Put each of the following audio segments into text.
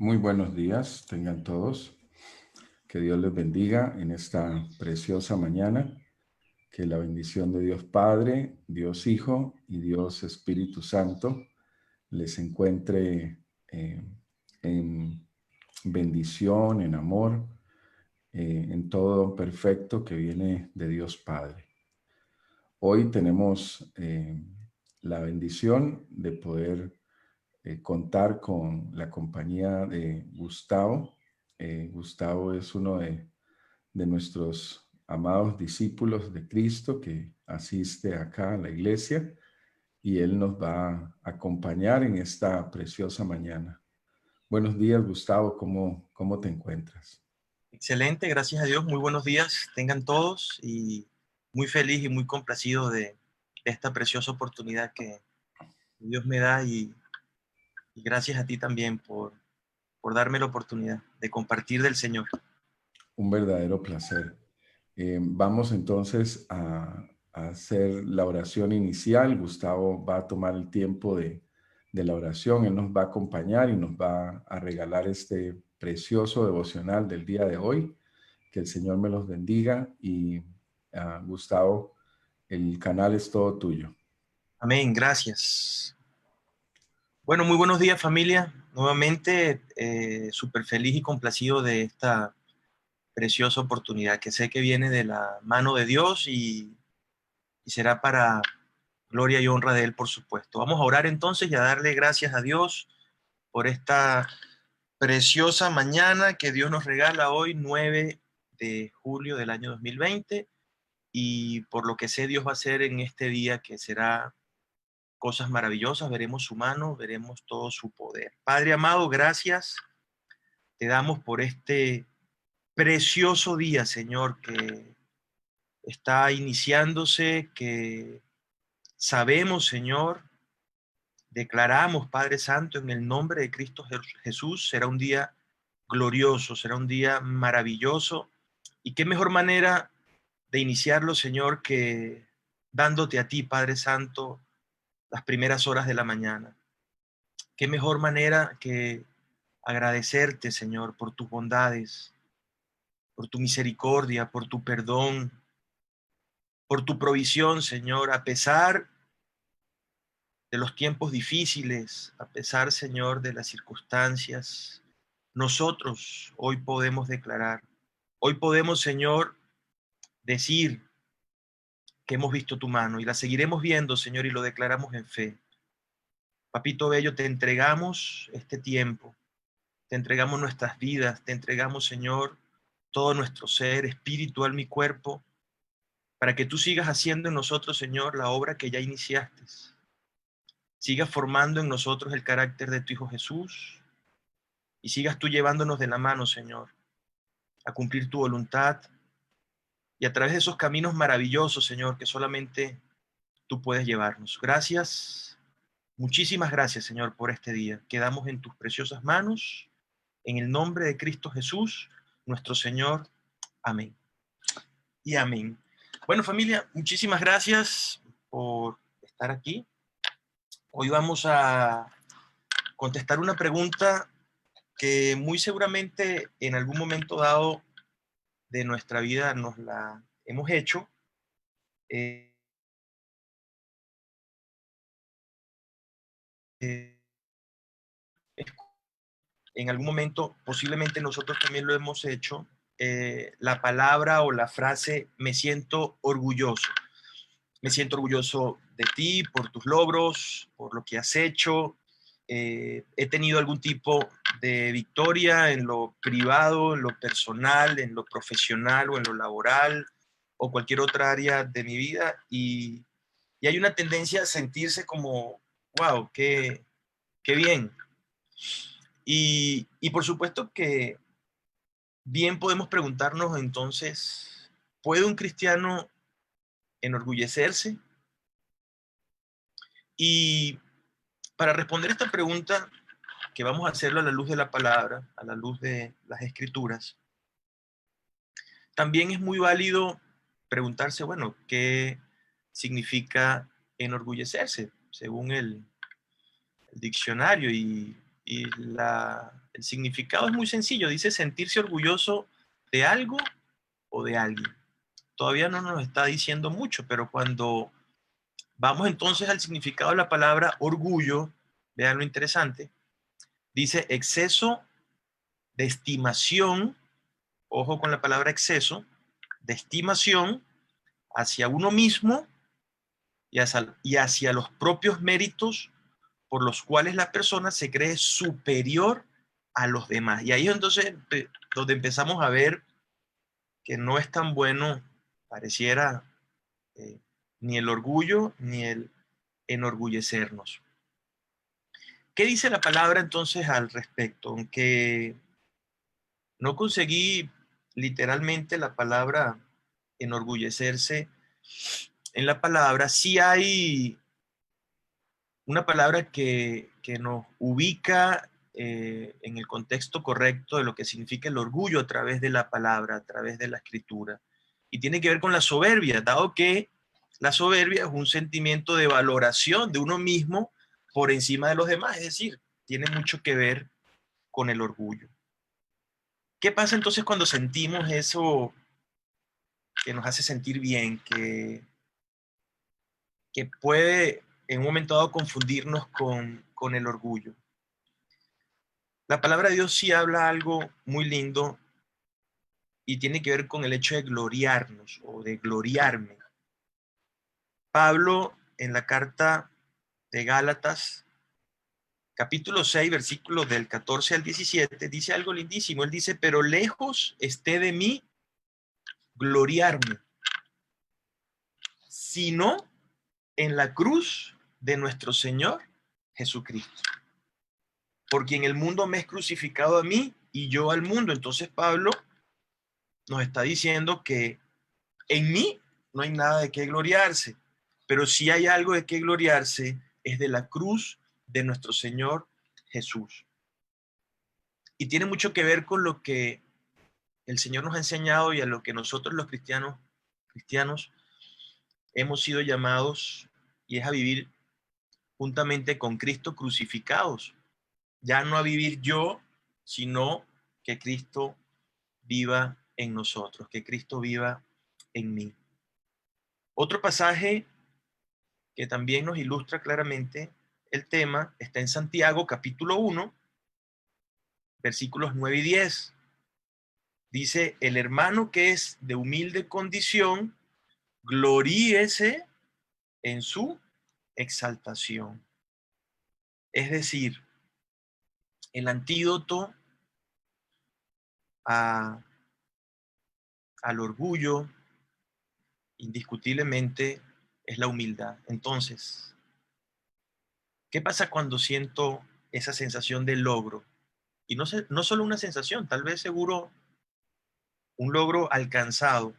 Muy buenos días, tengan todos. Que Dios les bendiga en esta preciosa mañana. Que la bendición de Dios Padre, Dios Hijo y Dios Espíritu Santo les encuentre en bendición, en amor, en todo perfecto que viene de Dios Padre. Hoy tenemos la bendición de poder contar con la compañía de Gustavo. Gustavo es uno de nuestros amados discípulos de Cristo que asiste acá a la iglesia y él nos va a acompañar en esta preciosa mañana. Buenos días, Gustavo, ¿cómo te encuentras? Excelente, gracias a Dios. Muy buenos días tengan todos y muy feliz y muy complacido de esta preciosa oportunidad que Dios me da y gracias a ti también por darme la oportunidad de compartir del Señor. Un verdadero placer. Vamos entonces a hacer la oración inicial. Gustavo va a tomar el tiempo de la oración. Él nos va a acompañar y nos va a regalar este precioso devocional del día de hoy. Que el Señor me los bendiga y Gustavo, el canal es todo tuyo. Amén, gracias. Bueno, muy buenos días familia. Nuevamente, súper feliz y complacido de esta preciosa oportunidad que sé que viene de la mano de Dios y será para gloria y honra de Él, por supuesto. Vamos a orar entonces y a darle gracias a Dios por esta preciosa mañana que Dios nos regala hoy, 9 de julio del año 2020, y por lo que sé Dios va a hacer en este día, que será cosas maravillosas, veremos su mano, veremos todo su poder. Padre amado, gracias te damos por este precioso día, Señor, que está iniciándose, que sabemos, Señor, declaramos, Padre Santo, en el nombre de Cristo Jesús, será un día glorioso, será un día maravilloso. Y qué mejor manera de iniciarlo, Señor, que dándote a ti, Padre Santo, las primeras horas de la mañana. Qué mejor manera que agradecerte, Señor, por tus bondades, por tu misericordia, por tu perdón, por tu provisión, Señor, a pesar de los tiempos difíciles, a pesar, Señor, de las circunstancias. Nosotros hoy podemos declarar, hoy podemos, Señor, decir que hemos visto tu mano y la seguiremos viendo, Señor, y lo declaramos en fe. Papito Bello, te entregamos este tiempo, te entregamos nuestras vidas, te entregamos, Señor, todo nuestro ser, espíritu, alma y cuerpo, para que tú sigas haciendo en nosotros, Señor, la obra que ya iniciaste. Sigas formando en nosotros el carácter de tu Hijo Jesús y sigas tú llevándonos de la mano, Señor, a cumplir tu voluntad y a través de esos caminos maravillosos, Señor, que solamente tú puedes llevarnos. Gracias, muchísimas gracias, Señor, por este día. Quedamos en tus preciosas manos, en el nombre de Cristo Jesús, nuestro Señor. Amén. Y amén. Bueno, familia, muchísimas gracias por estar aquí. Hoy vamos a contestar una pregunta que muy seguramente en algún momento dado de nuestra vida nos la hemos hecho. Eh, eh, en algún momento posiblemente nosotros también lo hemos hecho. La palabra o la frase "me siento orgulloso". Me siento orgulloso de ti por tus logros, por lo que has hecho. He tenido algún tipo de victoria en lo privado, en lo personal, en lo profesional o en lo laboral o cualquier otra área de mi vida y hay una tendencia a sentirse como, wow, qué bien. Y por supuesto que bien podemos preguntarnos entonces, ¿puede un cristiano enorgullecerse? Y para responder esta pregunta, que vamos a hacerlo a la luz de la palabra, a la luz de las escrituras, también es muy válido preguntarse, bueno, ¿qué significa enorgullecerse según el diccionario? Y el significado es muy sencillo. Dice sentirse orgulloso de algo o de alguien. Todavía no nos está diciendo mucho, pero cuando vamos entonces al significado de la palabra orgullo, vean lo interesante, dice exceso de estimación, ojo con la palabra exceso, de estimación hacia uno mismo y hacia los propios méritos por los cuales la persona se cree superior a los demás. Y ahí es entonces donde empezamos a ver que no es tan bueno, pareciera, eh, ni el orgullo ni el enorgullecernos. ¿Qué dice la palabra entonces al respecto? Aunque no conseguí literalmente la palabra enorgullecerse en la palabra, sí hay una palabra que nos ubica en el contexto correcto de lo que significa el orgullo a través de la palabra, a través de la escritura. Y tiene que ver con la soberbia, dado que la soberbia es un sentimiento de valoración de uno mismo por encima de los demás, es decir, tiene mucho que ver con el orgullo. ¿Qué pasa entonces cuando sentimos eso que nos hace sentir bien, que puede en un momento dado confundirnos con el orgullo? La palabra de Dios sí habla algo muy lindo y tiene que ver con el hecho de gloriarnos o de gloriarme. Pablo en la carta de Gálatas, capítulo 6, versículos del 14 al 17, dice algo lindísimo. Él dice, pero lejos esté de mí gloriarme, sino en la cruz de nuestro Señor Jesucristo. Por quien el mundo me es crucificado a mí y yo al mundo. Entonces Pablo nos está diciendo que en mí no hay nada de qué gloriarse, pero si hay algo de qué gloriarse es de la cruz de nuestro Señor Jesús. Y tiene mucho que ver con lo que el Señor nos ha enseñado y a lo que nosotros los cristianos hemos sido llamados, y es a vivir juntamente con Cristo crucificados. Ya no a vivir yo, sino que Cristo viva en nosotros, que Cristo viva en mí. Otro pasaje que también nos ilustra claramente el tema está en Santiago capítulo 1, versículos 9 y 10. Dice, el hermano que es de humilde condición, gloríese en su exaltación. Es decir, el antídoto a, al orgullo, indiscutiblemente, es la humildad. Entonces, ¿qué pasa cuando siento esa sensación de logro? Y no solo una sensación, tal vez seguro un logro alcanzado.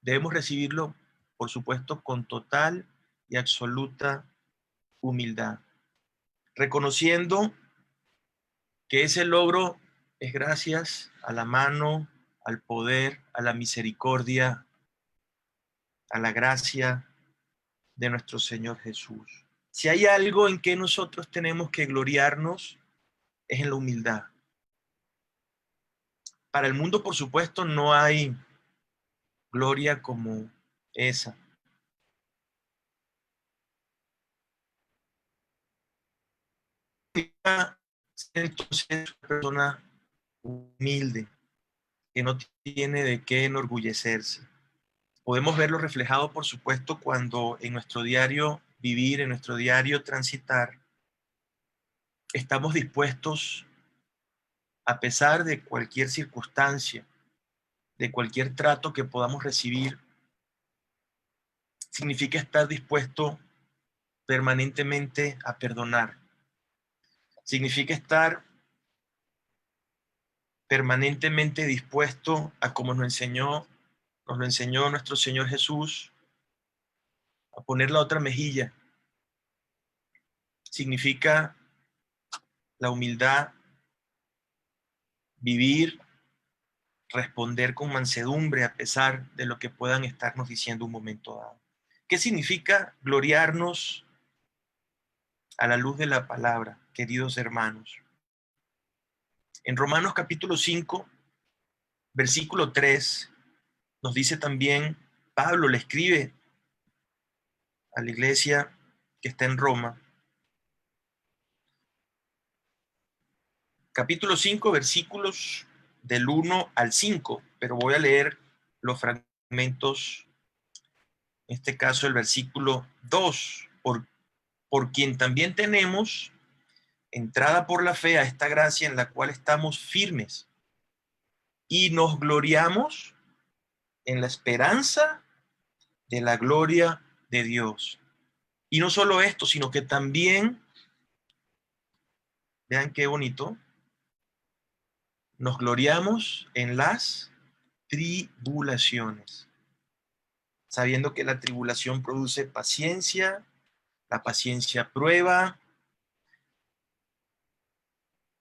Debemos recibirlo, por supuesto, con total y absoluta humildad, reconociendo que ese logro es gracias a la mano, al poder, a la misericordia, a la gracia de nuestro Señor Jesús. Si hay algo en que nosotros tenemos que gloriarnos, es en la humildad. Para el mundo, por supuesto, no hay gloria como esa. Entonces, una persona humilde, que no tiene de qué enorgullecerse. Podemos verlo reflejado, por supuesto, cuando en nuestro diario vivir, en nuestro diario transitar, estamos dispuestos, a pesar de cualquier circunstancia, de cualquier trato que podamos recibir, significa estar dispuesto permanentemente a perdonar. Significa estar permanentemente dispuesto a, como nos lo enseñó nuestro Señor Jesús, a poner la otra mejilla. Significa la humildad, vivir, responder con mansedumbre a pesar de lo que puedan estarnos diciendo un momento dado. ¿Qué significa gloriarnos a la luz de la palabra, queridos hermanos. En Romanos capítulo 5, versículo 3, nos dice también, Pablo le escribe a la iglesia que está en Roma, capítulo 5, versículos del 1 al 5, pero voy a leer los fragmentos, en este caso el versículo 2, por quien también tenemos entrada por la fe a esta gracia en la cual estamos firmes y nos gloriamos en la esperanza de la gloria de Dios. Y no solo esto, sino que también, vean qué bonito, nos gloriamos en las tribulaciones, sabiendo que la tribulación produce paciencia, la paciencia prueba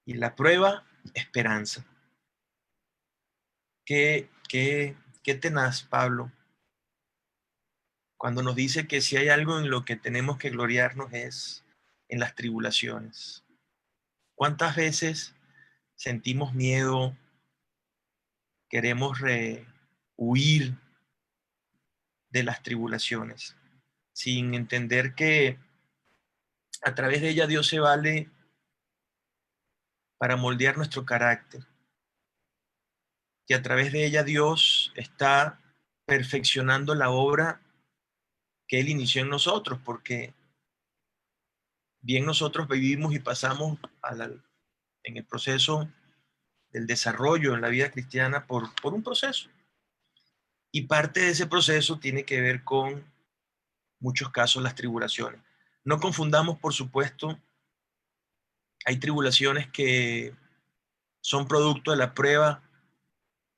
y la prueba esperanza. Qué tenaz, Pablo, cuando nos dice que si hay algo en lo que tenemos que gloriarnos es en las tribulaciones. ¿Cuántas veces sentimos miedo, queremos huir de las tribulaciones, sin entender que a través de ella Dios se vale para moldear nuestro carácter, que a través de ella Dios está perfeccionando la obra que Él inició en nosotros, porque bien nosotros vivimos y pasamos en el proceso del desarrollo en la vida cristiana por un proceso. Y parte de ese proceso tiene que ver con muchos casos las tribulaciones. No confundamos, por supuesto, hay tribulaciones que son producto de la prueba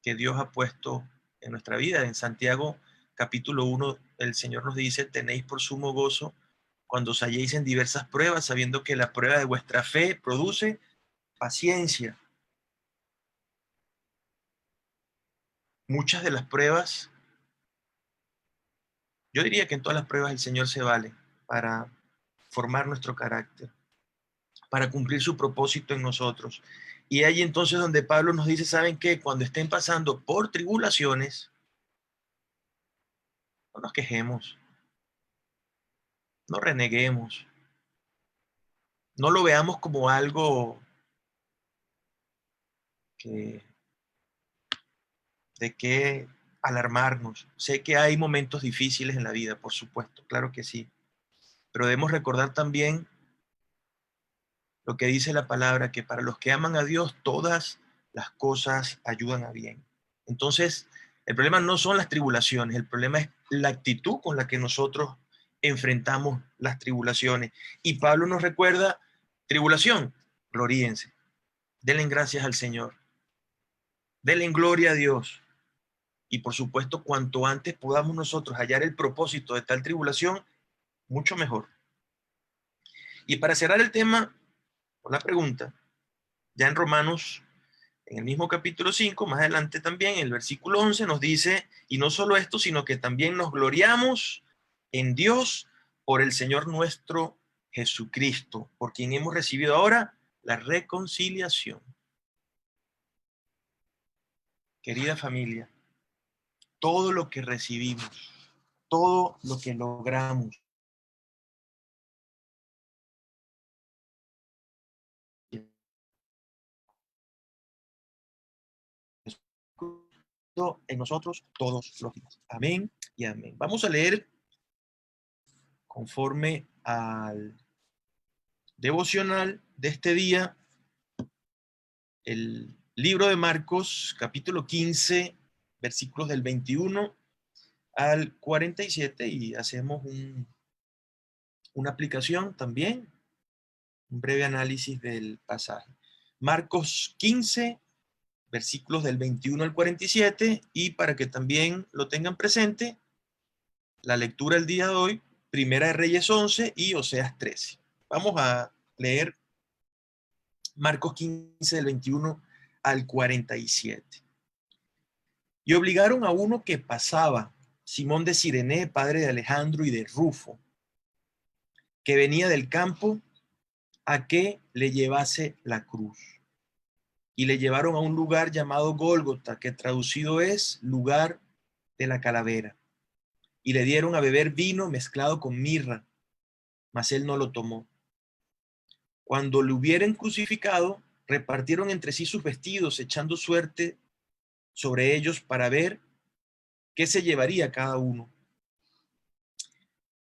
que Dios ha puesto en nuestra vida. En Santiago capítulo 1, el Señor nos dice, tenéis por sumo gozo cuando os halléis en diversas pruebas, sabiendo que la prueba de vuestra fe produce paciencia. Muchas de las pruebas, yo diría que en todas las pruebas el Señor se vale para formar nuestro carácter, para cumplir su propósito en nosotros. Y ahí entonces donde Pablo nos dice, ¿saben qué? Cuando estén pasando por tribulaciones, no nos quejemos, no reneguemos, no lo veamos como algo que, de qué alarmarnos. Sé que hay momentos difíciles en la vida, por supuesto, claro que sí, pero debemos recordar también lo que dice la palabra, que para los que aman a Dios todas las cosas ayudan a bien. Entonces, el problema no son las tribulaciones, el problema es la actitud con la que nosotros enfrentamos las tribulaciones. Y Pablo nos recuerda, tribulación, gloríense, denle gracias al Señor, denle gloria a Dios. Y por supuesto, cuanto antes podamos nosotros hallar el propósito de tal tribulación, mucho mejor. Y para cerrar el tema, con la pregunta, ya en Romanos, en el mismo capítulo 5, más adelante también, en el versículo 11, nos dice, y no solo esto, sino que también nos gloriamos en Dios por el Señor nuestro Jesucristo, por quien hemos recibido ahora la reconciliación. Querida familia, todo lo que recibimos, todo lo que logramos, en nosotros todos los días. Amén y amén. Vamos a leer conforme al devocional de este día el libro de Marcos, capítulo 15, versículos del 21 al 47 y hacemos una aplicación también, un breve análisis del pasaje. Marcos 15, versículos del 21 al 47 y para que también lo tengan presente, la lectura el día de hoy, Primera de Reyes 11 y Oseas 13. Vamos a leer Marcos 15 del 21 al 47. Y obligaron a uno que pasaba, Simón de Cirene, padre de Alejandro y de Rufo, que venía del campo, a que le llevase la cruz. Y le llevaron a un lugar llamado Gólgota, que traducido es lugar de la calavera. Y le dieron a beber vino mezclado con mirra, mas él no lo tomó. Cuando le hubieran crucificado, repartieron entre sí sus vestidos, echando suerte sobre ellos para ver qué se llevaría cada uno.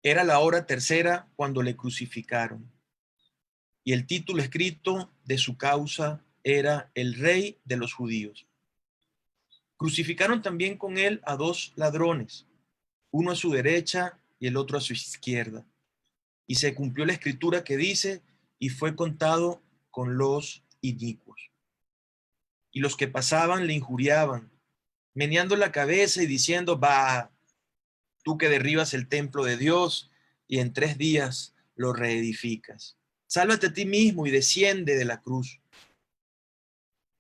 Era la hora tercera cuando le crucificaron, y el título escrito de su causa era El Rey de los Judíos. Crucificaron también con él a dos ladrones, uno a su derecha y el otro a su izquierda. Y se cumplió la escritura que dice, y fue contado con los inicuos. Y los que pasaban le injuriaban, meneando la cabeza y diciendo, va, tú que derribas el templo de Dios y en 3 días lo reedificas. Sálvate a ti mismo y desciende de la cruz.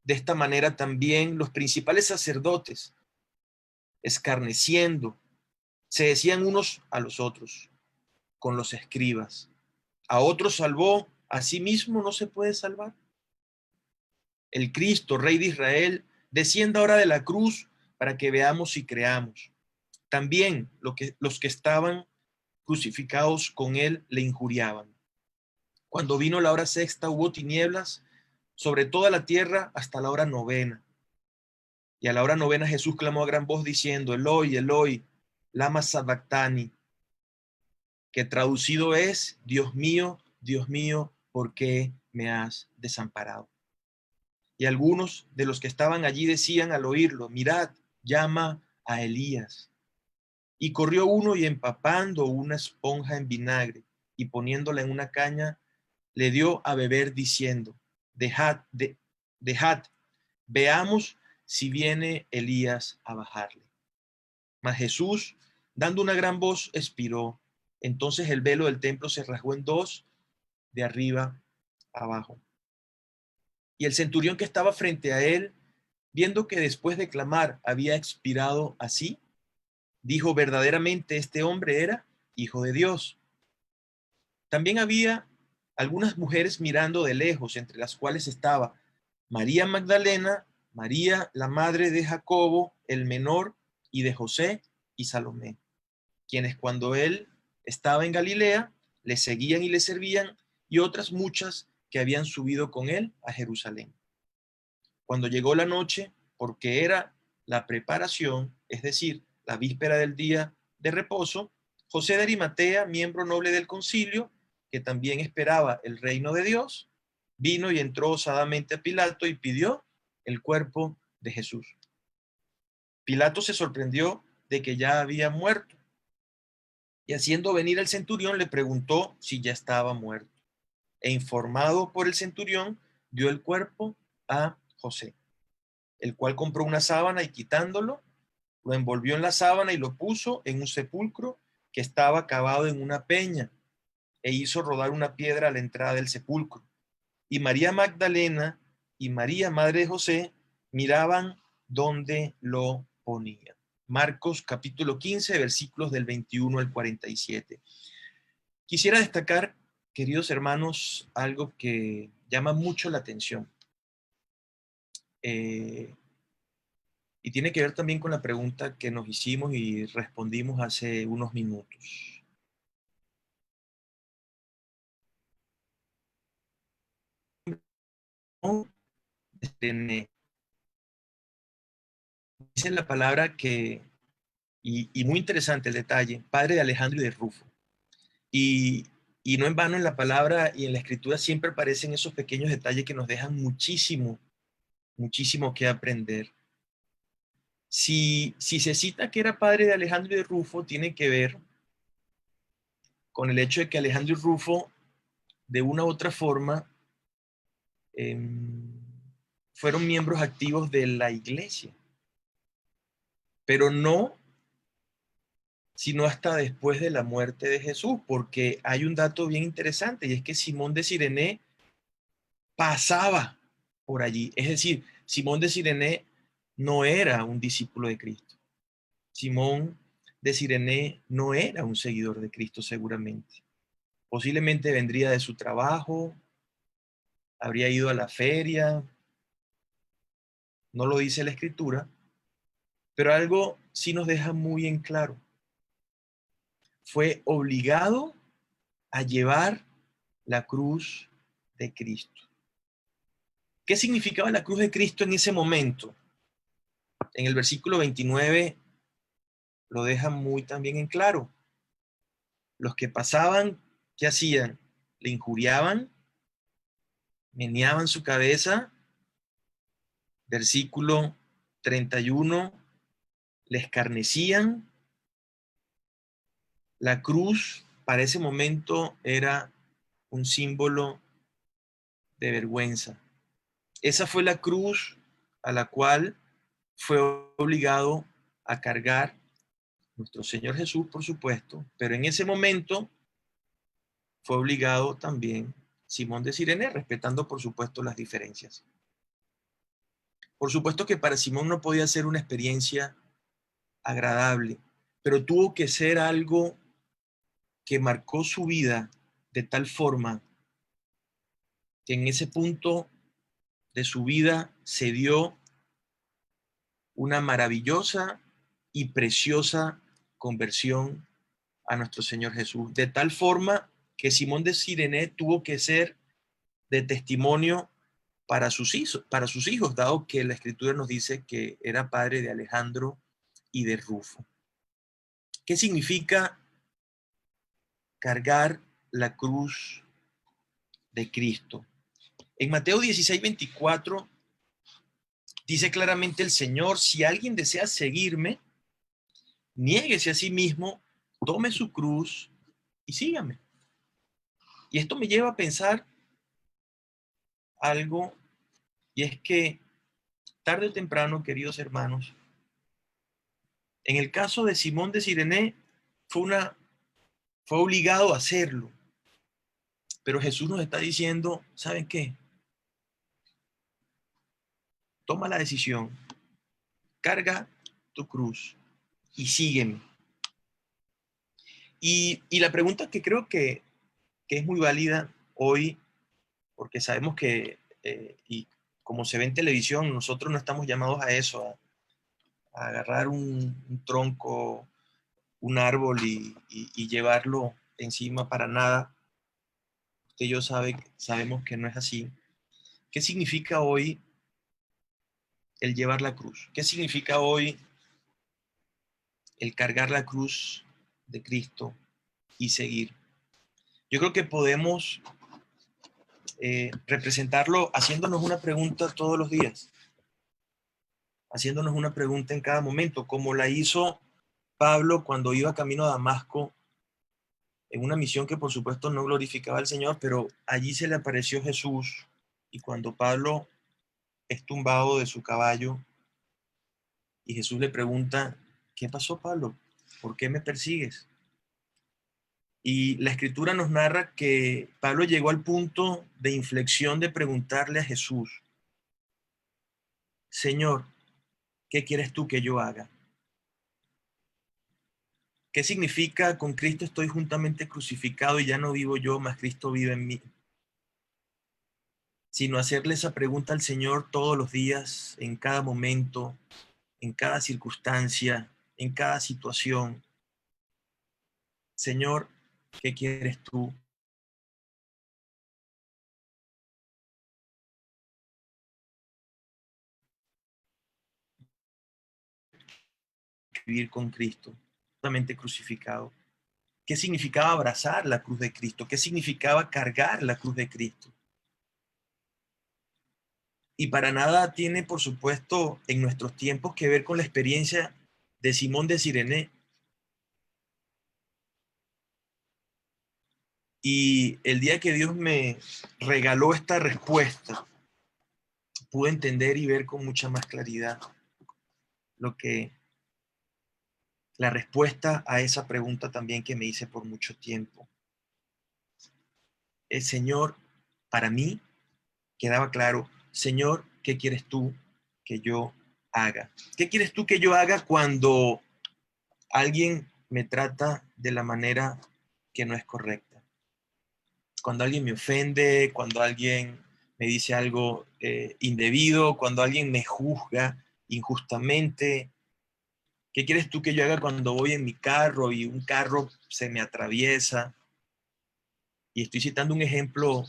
De esta manera también los principales sacerdotes, escarneciendo, se decían unos a los otros, con los escribas, a otros salvó, a sí mismo no se puede salvar. El Cristo, Rey de Israel, descienda ahora de la cruz para que veamos y creamos. También los que estaban crucificados con él le injuriaban. Cuando vino la hora sexta hubo tinieblas sobre toda la tierra hasta la hora novena. Y a la hora novena Jesús clamó a gran voz diciendo, Eloi, Eloi, lama sabactani, que traducido es, Dios mío, ¿por qué me has desamparado? Y algunos de los que estaban allí decían al oírlo, mirad, llama a Elías. Y corrió uno y empapando una esponja en vinagre y poniéndola en una caña, le dio a beber diciendo, dejad, veamos si viene Elías a bajarle. Mas Jesús, dando una gran voz, expiró. Entonces el velo del templo se rasgó en dos, de arriba a abajo. Y el centurión que estaba frente a él, viendo que después de clamar había expirado así, dijo, verdaderamente este hombre era hijo de Dios. También había algunas mujeres mirando de lejos, entre las cuales estaba María Magdalena, María, la madre de Jacobo, el menor, y de José y Salomé, quienes cuando él estaba en Galilea, le seguían y le servían, y otras muchas que habían subido con él a Jerusalén. Cuando llegó la noche, porque era la preparación, es decir, la víspera del día de reposo, José de Arimatea, miembro noble del concilio, que también esperaba el reino de Dios, vino y entró osadamente a Pilato y pidió el cuerpo de Jesús. Pilato se sorprendió de que ya había muerto y haciendo venir al centurión le preguntó si ya estaba muerto. E informado por el centurión, dio el cuerpo a José, el cual compró una sábana y quitándolo, lo envolvió en la sábana y lo puso en un sepulcro que estaba cavado en una peña, e hizo rodar una piedra a la entrada del sepulcro. Y María Magdalena y María, madre de José, miraban dónde lo ponían. Marcos capítulo 15, versículos del 21 al 47. Quisiera destacar, queridos hermanos, algo que llama mucho la atención. Y tiene que ver también con la pregunta que nos hicimos y respondimos hace unos minutos. Dice la palabra que, y muy interesante el detalle, padre de Alejandro y de Rufo. Y, y no en vano en la palabra y en la escritura siempre aparecen esos pequeños detalles que nos dejan muchísimo, muchísimo que aprender. Si se cita que era padre de Alejandro y de Rufo, tiene que ver con el hecho de que Alejandro y Rufo, de una u otra forma, eh, fueron miembros activos de la iglesia, pero no sino hasta después de la muerte de Jesús, porque hay un dato bien interesante y es que Simón de Cirene pasaba por allí. Es decir, Simón de Cirene no era un discípulo de Cristo. Simón de Cirene no era un seguidor de Cristo seguramente. Posiblemente vendría de su trabajo, habría ido a la feria, no lo dice la Escritura, pero algo sí nos deja muy en claro. Fue obligado a llevar la cruz de Cristo. ¿Qué significaba la cruz de Cristo en ese momento? En el versículo 29 lo deja muy también en claro. Los que pasaban, ¿qué hacían? Le injuriaban, meneaban su cabeza. Versículo 31, le escarnecían. La cruz para ese momento era un símbolo de vergüenza. Esa fue la cruz a la cual fue obligado a cargar nuestro Señor Jesús, por supuesto, pero en ese momento fue obligado también Simón de Cirene, respetando, por supuesto, las diferencias. Por supuesto que para Simón no podía ser una experiencia agradable, pero tuvo que ser algo que marcó su vida de tal forma que en ese punto de su vida se dio una maravillosa y preciosa conversión a nuestro Señor Jesús, de tal forma que Simón de Cirene tuvo que ser de testimonio para sus hijos, dado que la Escritura nos dice que era padre de Alejandro y de Rufo. ¿Qué significa cargar la cruz de Cristo? En Mateo 16:24 dice claramente el Señor: si alguien desea seguirme, niéguese a sí mismo, tome su cruz y sígame. Y esto me lleva a pensar algo, y es que tarde o temprano, queridos hermanos, en el caso de Simón de Cirene, fue obligado a hacerlo. Pero Jesús nos está diciendo, ¿saben qué? Toma la decisión, carga tu cruz y sígueme. Y la pregunta que creo que es muy válida hoy, porque sabemos que, y como se ve en televisión, nosotros no estamos llamados a eso, a agarrar un tronco, un árbol y llevarlo encima para nada. Usted y yo sabemos que no es así. ¿Qué significa hoy el llevar la cruz? ¿Qué significa hoy el cargar la cruz de Cristo y seguir? Yo creo que podemos representarlo haciéndonos una pregunta todos los días, haciéndonos una pregunta en cada momento, como la hizo Pablo cuando iba camino a Damasco, en una misión que por supuesto no glorificaba al Señor, pero allí se le apareció Jesús, y cuando Pablo es tumbado de su caballo y Jesús le pregunta: ¿qué pasó, Pablo? ¿Por qué me persigues? Y la Escritura nos narra que Pablo llegó al punto de inflexión de preguntarle a Jesús: Señor, ¿qué quieres tú que yo haga? ¿Qué significa con Cristo estoy juntamente crucificado y ya no vivo yo, mas Cristo vive en mí? Sino hacerle esa pregunta al Señor todos los días, en cada momento, en cada circunstancia, en cada situación. Señor, ¿qué quieres tú? Vivir con Cristo, juntamente crucificado. ¿Qué significaba abrazar la cruz de Cristo? ¿Qué significaba cargar la cruz de Cristo? Y para nada tiene, por supuesto, en nuestros tiempos que ver con la experiencia de Simón de Cirene. Y el día que Dios me regaló esta respuesta, pude entender y ver con mucha más claridad lo que la respuesta a esa pregunta también que me hice por mucho tiempo. El Señor, para mí, quedaba claro: Señor, ¿qué quieres tú que yo haga? ¿Qué quieres tú que yo haga cuando alguien me trata de la manera que no es correcta? Cuando alguien me ofende, cuando alguien me dice algo indebido, cuando alguien me juzga injustamente. ¿Qué quieres tú que yo haga cuando voy en mi carro y un carro se me atraviesa? Y estoy citando un ejemplo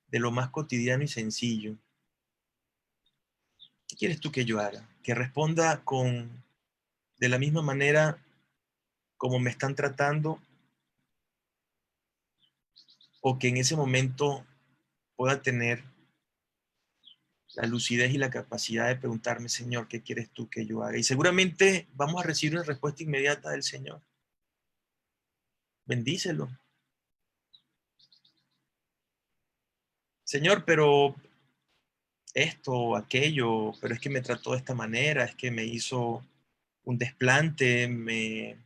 de lo más cotidiano y sencillo. ¿Qué quieres tú que yo haga? Que responda de la misma manera como me están tratando, o que en ese momento pueda tener la lucidez y la capacidad de preguntarme, Señor, ¿qué quieres tú que yo haga? Y seguramente vamos a recibir una respuesta inmediata del Señor. Bendícelo. Señor, pero esto o aquello, pero es que me trató de esta manera, es que me hizo un desplante, me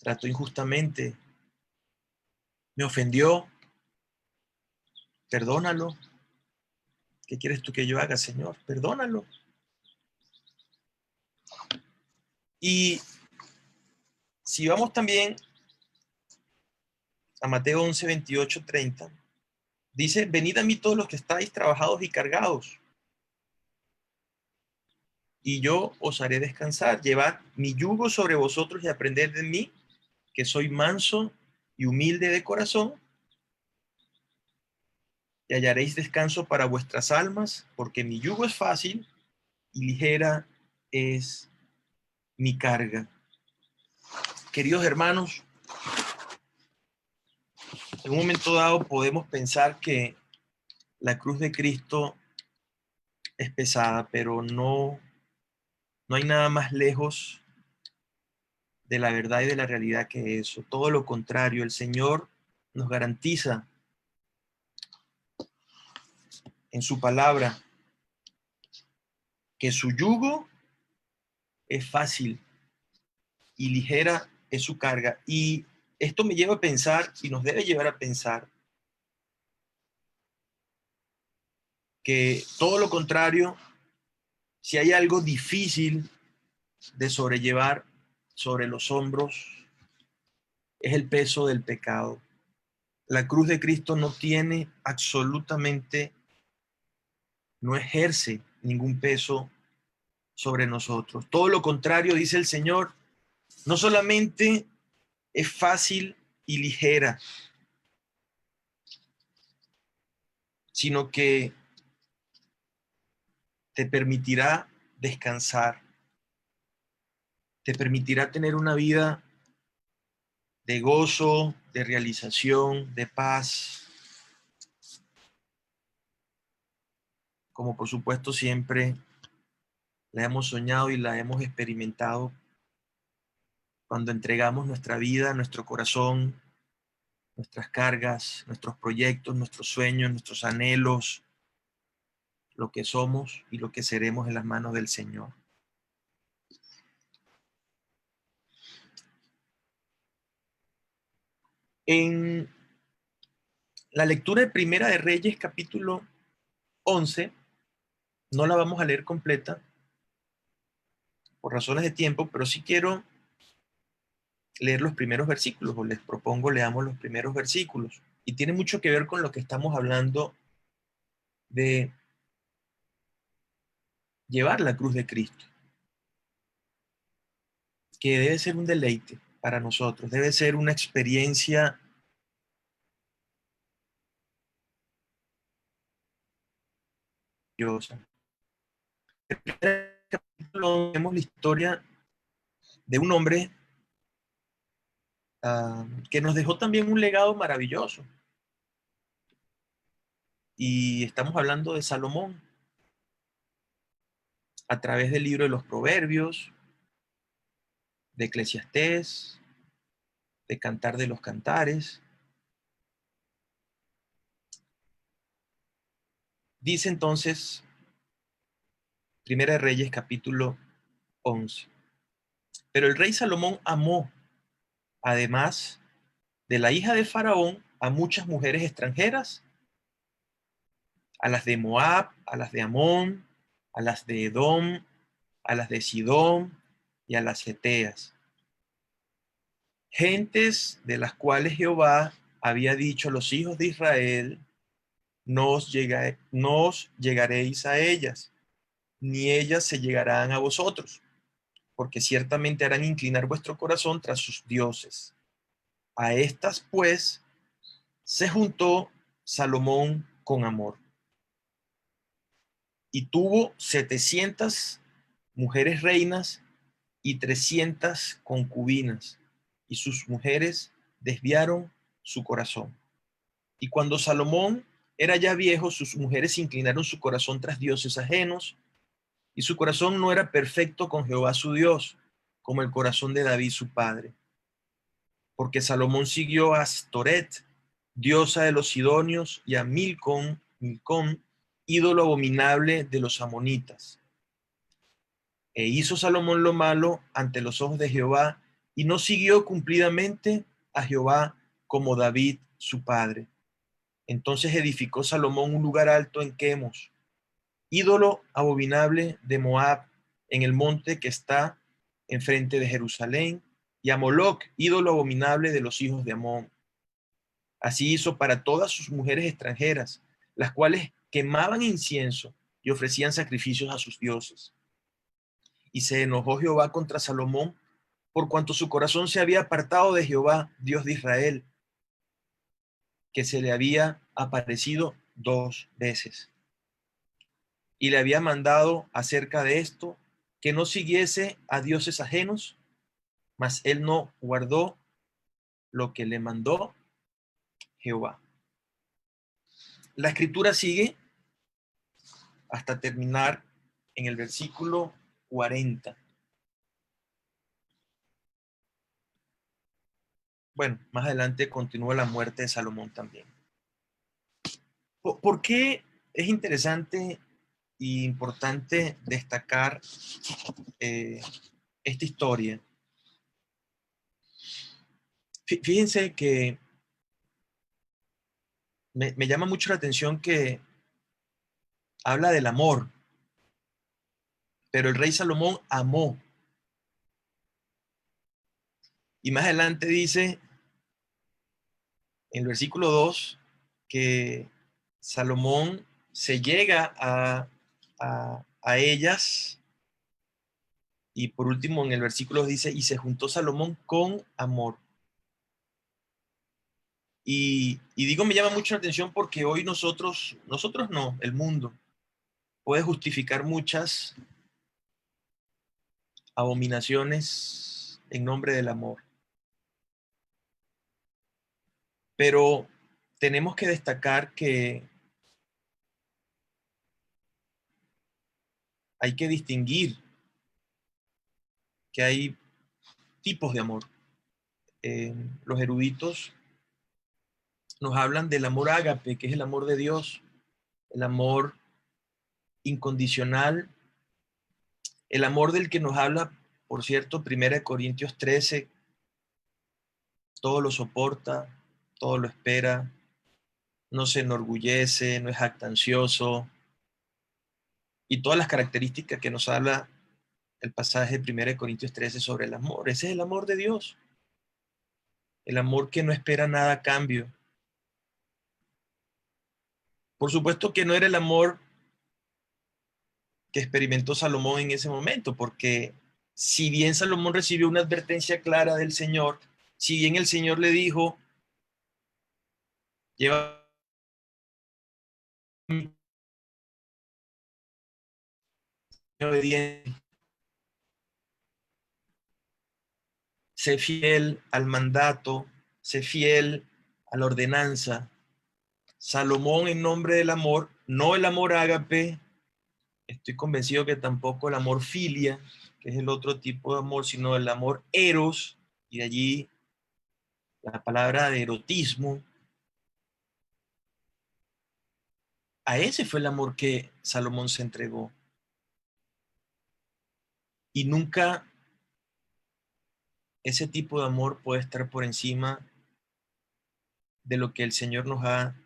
trató injustamente, me ofendió, perdónalo. ¿Qué quieres tú que yo haga, Señor? Perdónalo. Y si vamos también a Mateo 11, 28, 30, dice, venid a mí todos los que estáis trabajados y cargados, y yo os haré descansar. Llevad mi yugo sobre vosotros y aprended de mí, que soy manso y humilde de corazón, y hallaréis descanso para vuestras almas, porque mi yugo es fácil y ligera es mi carga. Queridos hermanos, en un momento dado podemos pensar que la cruz de Cristo es pesada, pero no hay nada más lejos de la verdad y de la realidad que eso. Todo lo contrario, el Señor nos garantiza en su palabra que su yugo es fácil y ligera es su carga. Y esto me lleva a pensar, y nos debe llevar a pensar, que todo lo contrario, si hay algo difícil de sobrellevar sobre los hombros, es el peso del pecado. La cruz de Cristo no tiene absolutamente, no ejerce ningún peso sobre nosotros. Todo lo contrario, dice el Señor, no solamente es fácil y ligera, sino que te permitirá descansar, te permitirá tener una vida de gozo, de realización, de paz, como por supuesto siempre la hemos soñado y la hemos experimentado cuando entregamos nuestra vida, nuestro corazón, nuestras cargas, nuestros proyectos, nuestros sueños, nuestros anhelos, lo que somos y lo que seremos en las manos del Señor. En la lectura de Primera de Reyes, capítulo 11, no la vamos a leer completa por razones de tiempo, pero sí quiero leer los primeros versículos, o les propongo leamos los primeros versículos. Y tiene mucho que ver con lo que estamos hablando de llevar la cruz de Cristo, que debe ser un deleite para nosotros, debe ser una experiencia maravillosa. En el primer capítulo vemos la historia de un hombre que nos dejó también un legado maravilloso. Y estamos hablando de Salomón, a través del libro de los Proverbios, de Eclesiastés, de Cantar de los Cantares. Dice entonces, Primera de Reyes, capítulo 11. Pero el rey Salomón amó, además de la hija de Faraón, a muchas mujeres extranjeras, a las de Moab, a las de Amón, a las de Edom, a las de Sidón y a las Eteas, gentes de las cuales Jehová había dicho a los hijos de Israel, no os llegaréis a ellas, ni ellas se llegarán a vosotros, porque ciertamente harán inclinar vuestro corazón tras sus dioses. A estas, pues, se juntó Salomón con Amor, y tuvo 700 mujeres reinas y 300 concubinas, y sus mujeres desviaron su corazón. Y cuando Salomón era ya viejo, sus mujeres inclinaron su corazón tras dioses ajenos, y su corazón no era perfecto con Jehová su Dios, como el corazón de David su padre. Porque Salomón siguió a Astoret, diosa de los sidonios, y a Milcom, ídolo abominable de los amonitas. E hizo Salomón lo malo ante los ojos de Jehová, y no siguió cumplidamente a Jehová como David su padre. Entonces edificó Salomón un lugar alto en Quemos, ídolo abominable de Moab, en el monte que está enfrente de Jerusalén, y a Moloc, ídolo abominable de los hijos de Amón. Así hizo para todas sus mujeres extranjeras, las cuales quemaban incienso y ofrecían sacrificios a sus dioses. Y se enojó Jehová contra Salomón, por cuanto su corazón se había apartado de Jehová, Dios de Israel, que se le había aparecido 2 veces. Y le había mandado acerca de esto que no siguiese a dioses ajenos, mas él no guardó lo que le mandó Jehová. La escritura sigue hasta terminar en el versículo 40. Bueno, más adelante continúa la muerte de Salomón también. ¿Por qué es interesante e importante destacar esta historia? Fíjense que me llama mucho la atención que habla del amor, pero el rey Salomón amó. Y más adelante dice, en el versículo 2, que Salomón se llega a ellas. Y por último, en el versículo dice, y se juntó Salomón con amor. Y digo, me llama mucho la atención porque hoy nosotros no, el mundo, puede justificar muchas abominaciones en nombre del amor. Pero tenemos que destacar que hay que distinguir que hay tipos de amor. Los eruditos nos hablan del amor ágape, que es el amor de Dios, el amor incondicional, el amor del que nos habla, por cierto, 1 Corintios 13, todo lo soporta, todo lo espera, no se enorgullece, no es jactancioso, y todas las características que nos habla el pasaje de 1 Corintios 13 sobre el amor. Ese es el amor de Dios, el amor que no espera nada a cambio. Por supuesto que no era el amor que experimentó Salomón en ese momento, porque si bien Salomón recibió una advertencia clara del Señor, si bien el Señor le dijo, lleva obediente, sé fiel al mandato, sé fiel a la ordenanza. Salomón, en nombre del amor, no el amor ágape, estoy convencido que tampoco el amor filia, que es el otro tipo de amor, sino el amor eros, y de allí la palabra de erotismo. A ese fue el amor que Salomón se entregó. Y nunca ese tipo de amor puede estar por encima de lo que el Señor nos ha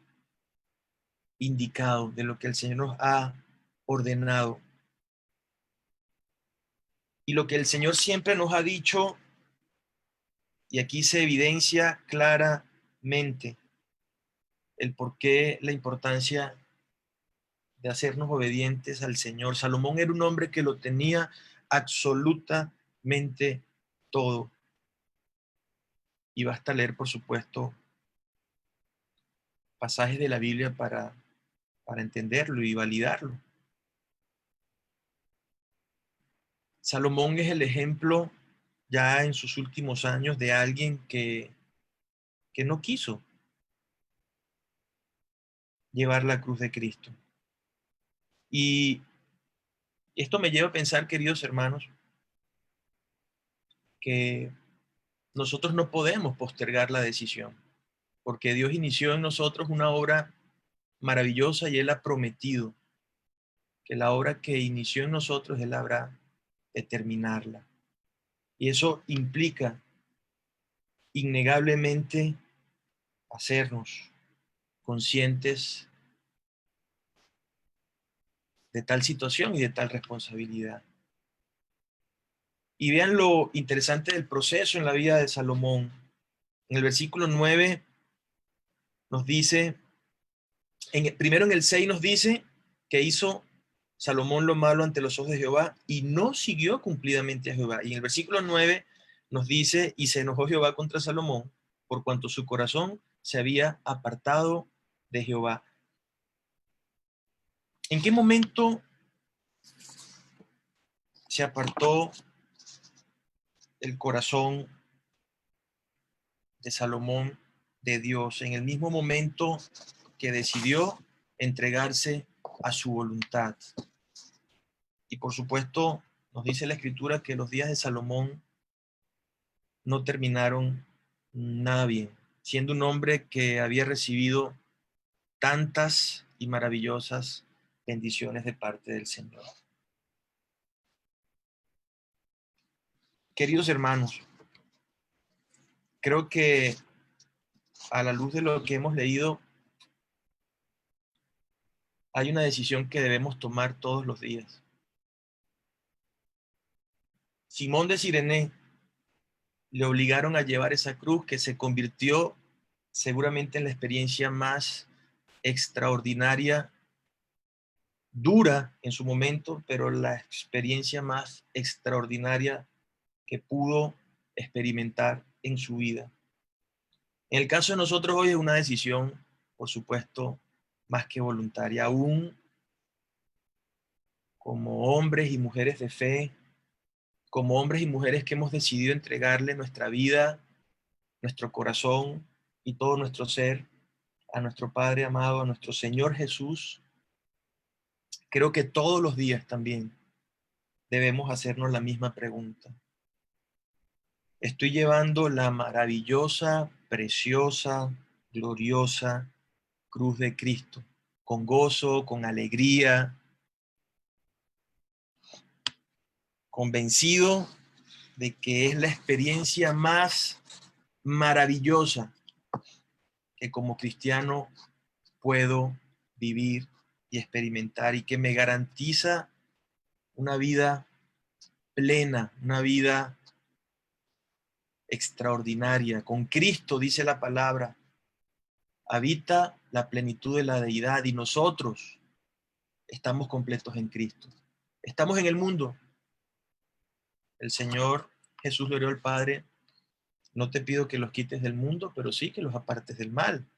indicado, de lo que el Señor nos ha ordenado. Y lo que el Señor siempre nos ha dicho, y aquí se evidencia claramente, el por qué, la importancia de hacernos obedientes al Señor. Salomón era un hombre que lo tenía absolutamente todo. Y basta leer, por supuesto, pasajes de la Biblia para entenderlo y validarlo. Salomón es el ejemplo ya en sus últimos años de alguien que no quiso llevar la cruz de Cristo. Y esto me lleva a pensar, queridos hermanos, que nosotros no podemos postergar la decisión, porque Dios inició en nosotros una obra maravillosa y Él ha prometido que la obra que inició en nosotros Él habrá de terminarla. Y eso implica innegablemente hacernos conscientes de tal situación y de tal responsabilidad. Y vean lo interesante del proceso en la vida de Salomón. En el versículo 9 nos dice, primero en el 6 nos dice que hizo Salomón lo malo ante los ojos de Jehová y no siguió cumplidamente a Jehová. Y en el versículo 9 nos dice, y se enojó Jehová contra Salomón por cuanto su corazón se había apartado de Jehová. ¿En qué momento se apartó el corazón de Salomón de Dios? En el mismo momento que decidió entregarse a su voluntad. Y por supuesto, nos dice la Escritura que los días de Salomón no terminaron nada bien, siendo un hombre que había recibido tantas y maravillosas bendiciones de parte del Señor. Queridos hermanos, creo que a la luz de lo que hemos leído, hay una decisión que debemos tomar todos los días. Simón de Cirene le obligaron a llevar esa cruz que se convirtió seguramente en la experiencia más extraordinaria, dura en su momento, pero la experiencia más extraordinaria que pudo experimentar en su vida. En el caso de nosotros hoy es una decisión, por supuesto, más que voluntaria, aún como hombres y mujeres de fe, como hombres y mujeres que hemos decidido entregarle nuestra vida, nuestro corazón y todo nuestro ser a nuestro Padre amado, a nuestro Señor Jesús. Creo que todos los días también debemos hacernos la misma pregunta. Estoy llevando la maravillosa, preciosa, gloriosa cruz de Cristo, con gozo, con alegría, convencido de que es la experiencia más maravillosa que como cristiano puedo vivir y experimentar y que me garantiza una vida plena, una vida extraordinaria. Con Cristo, dice la palabra, habita la plenitud de la deidad y nosotros estamos completos en Cristo. Estamos en el mundo. El Señor Jesús le oró al Padre, no te pido que los quites del mundo, pero sí que los apartes del mal.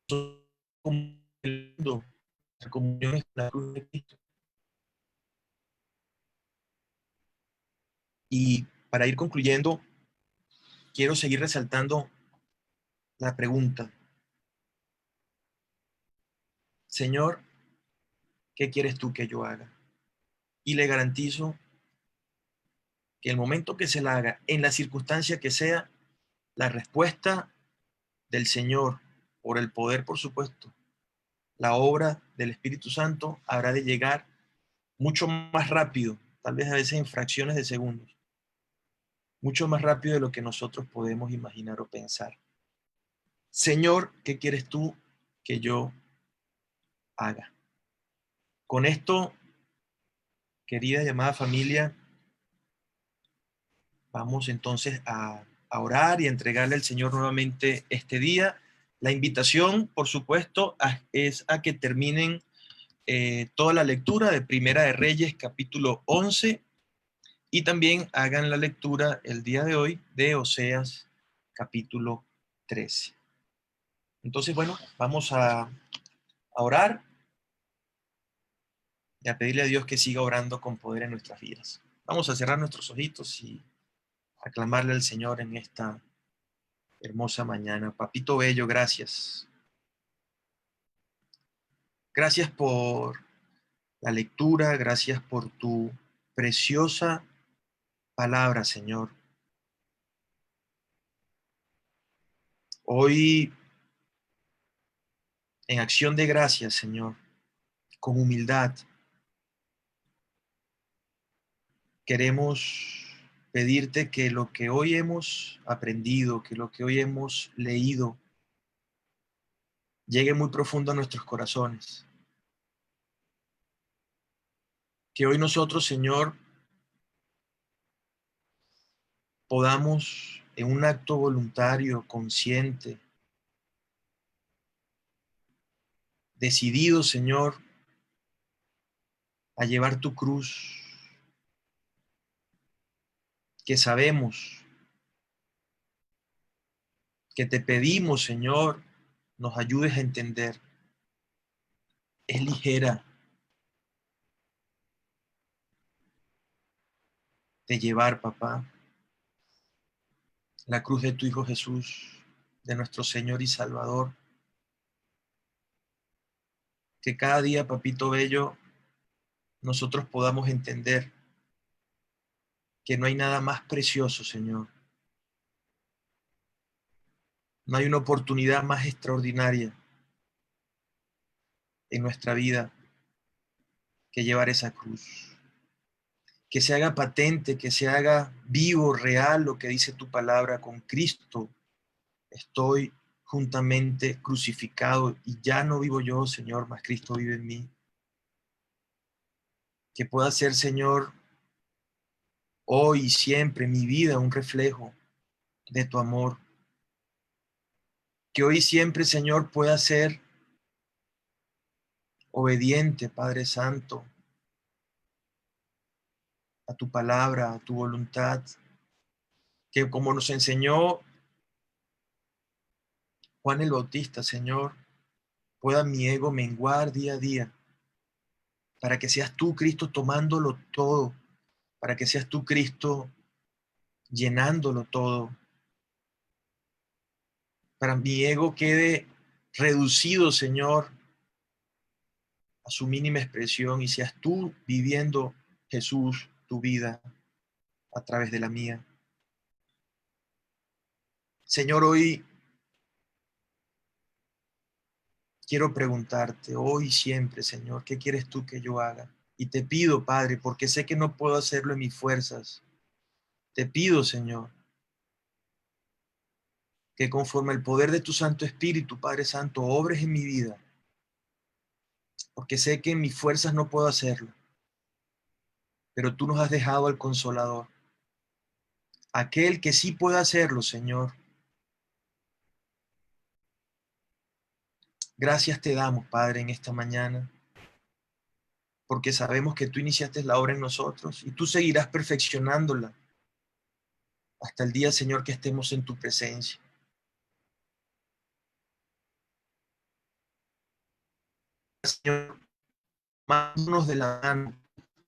El mundo, la comunión es la cruz de Cristo. Y para ir concluyendo, quiero seguir resaltando la pregunta. Señor, ¿qué quieres tú que yo haga? Y le garantizo que el momento que se la haga, en la circunstancia que sea, la respuesta del Señor, por el poder, por supuesto, la obra del Espíritu Santo habrá de llegar mucho más rápido, tal vez a veces en fracciones de segundos, mucho más rápido de lo que nosotros podemos imaginar o pensar. Señor, ¿qué quieres tú que yo haga? Con esto, querida y amada familia, vamos entonces a a orar y a entregarle al Señor nuevamente este día. La invitación, por supuesto, es a que terminen toda la lectura de Primera de Reyes, capítulo 11, y también hagan la lectura el día de hoy de Oseas, capítulo 13. Entonces, bueno, vamos a orar y a pedirle a Dios que siga orando con poder en nuestras vidas. Vamos a cerrar nuestros ojitos y aclamarle al Señor en esta hermosa mañana. Papito bello, gracias. Gracias por la lectura, gracias por tu preciosa palabra, Señor. Hoy, en acción de gracias, Señor, con humildad, queremos pedirte que lo que hoy hemos aprendido, que lo que hoy hemos leído, llegue muy profundo a nuestros corazones. Que hoy nosotros, Señor, podamos, en un acto voluntario, consciente, decidido, Señor, a llevar tu cruz, que sabemos, que te pedimos, Señor, nos ayudes a entender. Es ligera de llevar, papá, la cruz de tu Hijo Jesús, de nuestro Señor y Salvador. Que cada día, papito bello, nosotros podamos entender que no hay nada más precioso, Señor. No hay una oportunidad más extraordinaria en nuestra vida que llevar esa cruz. Que se haga patente, que se haga vivo, real lo que dice tu palabra. Con Cristo estoy juntamente crucificado y ya no vivo yo, Señor, mas Cristo vive en mí. Que pueda ser, Señor, hoy y siempre mi vida un reflejo de tu amor. Que hoy y siempre, Señor, pueda ser obediente, Padre Santo, a tu palabra, a tu voluntad. Que como nos enseñó Juan el Bautista, Señor, pueda mi ego menguar día a día, para que seas tú, Cristo, tomándolo todo, para que seas tú, Cristo, llenándolo todo, para mi ego quede reducido, Señor, a su mínima expresión y seas tú viviendo, Jesús, tu vida a través de la mía. Señor, hoy quiero preguntarte, hoy y siempre, Señor, ¿qué quieres tú que yo haga? Y te pido, Padre, porque sé que no puedo hacerlo en mis fuerzas, te pido, Señor, que conforme al poder de tu Santo Espíritu, Padre Santo, obres en mi vida, porque sé que en mis fuerzas no puedo hacerlo, pero tú nos has dejado al Consolador, aquel que sí puede hacerlo, Señor. Gracias te damos, Padre, en esta mañana, porque sabemos que tú iniciaste la obra en nosotros y tú seguirás perfeccionándola hasta el día, Señor, que estemos en tu presencia. Señor, mándonos de la mano,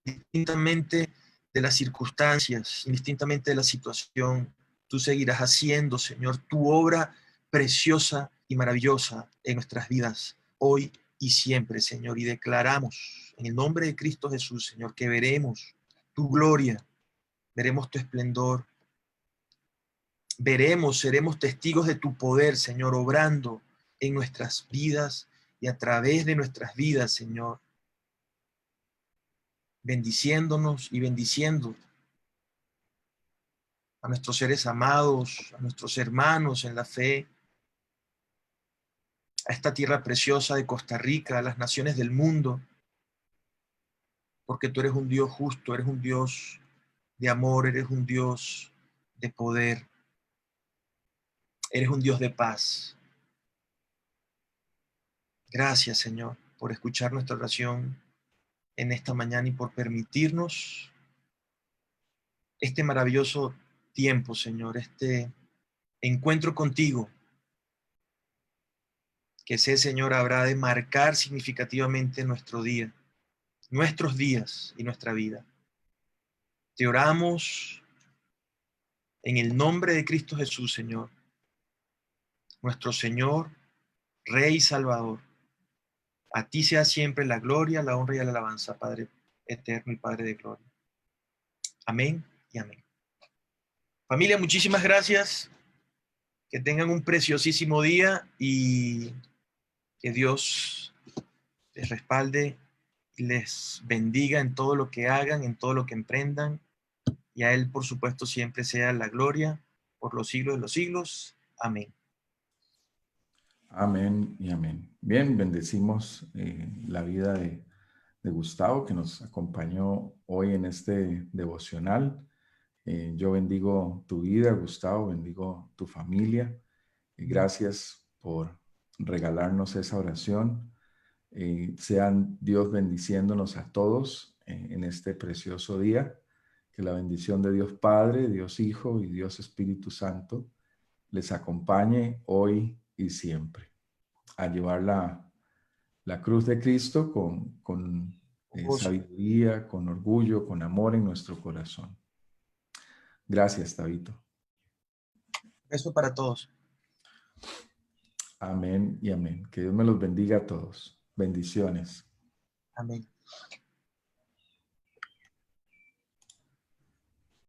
distintamente de las circunstancias, indistintamente de la situación, tú seguirás haciendo, Señor, tu obra preciosa y maravillosa en nuestras vidas, hoy y siempre, Señor. Y declaramos en el nombre de Cristo Jesús, Señor, que veremos tu gloria, veremos tu esplendor, veremos, seremos testigos de tu poder, Señor, obrando en nuestras vidas y a través de nuestras vidas, Señor, bendiciéndonos y bendiciendo a nuestros seres amados, a nuestros hermanos en la fe, a esta tierra preciosa de Costa Rica, a las naciones del mundo, porque tú eres un Dios justo, eres un Dios de amor, eres un Dios de poder. Eres un Dios de paz. Gracias, Señor, por escuchar nuestra oración en esta mañana y por permitirnos este maravilloso tiempo, Señor, este encuentro contigo, que sé, Señor, habrá de marcar significativamente nuestro día, nuestros días y nuestra vida. Te oramos en el nombre de Cristo Jesús, Señor, nuestro Señor, Rey y Salvador. A ti sea siempre la gloria, la honra y la alabanza, Padre eterno y Padre de gloria. Amén y amén. Familia, muchísimas gracias. Que tengan un preciosísimo día y que Dios les respalde y les bendiga en todo lo que hagan, en todo lo que emprendan. Y a Él, por supuesto, siempre sea la gloria por los siglos de los siglos. Amén. Amén y amén. Bien, bendecimos la vida de Gustavo que nos acompañó hoy en este devocional. Yo bendigo tu vida, Gustavo, bendigo tu familia. Gracias por regalarnos esa oración. Sean Dios bendiciéndonos a todos en este precioso día. Que la bendición de Dios Padre, Dios Hijo y Dios Espíritu Santo les acompañe hoy y siempre. A llevar la cruz de Cristo con Gozo. sabiduría, con orgullo, con amor en nuestro corazón. Gracias, Tabito. Eso para todos. Amén y amén. Que Dios me los bendiga a todos. Bendiciones. Amén.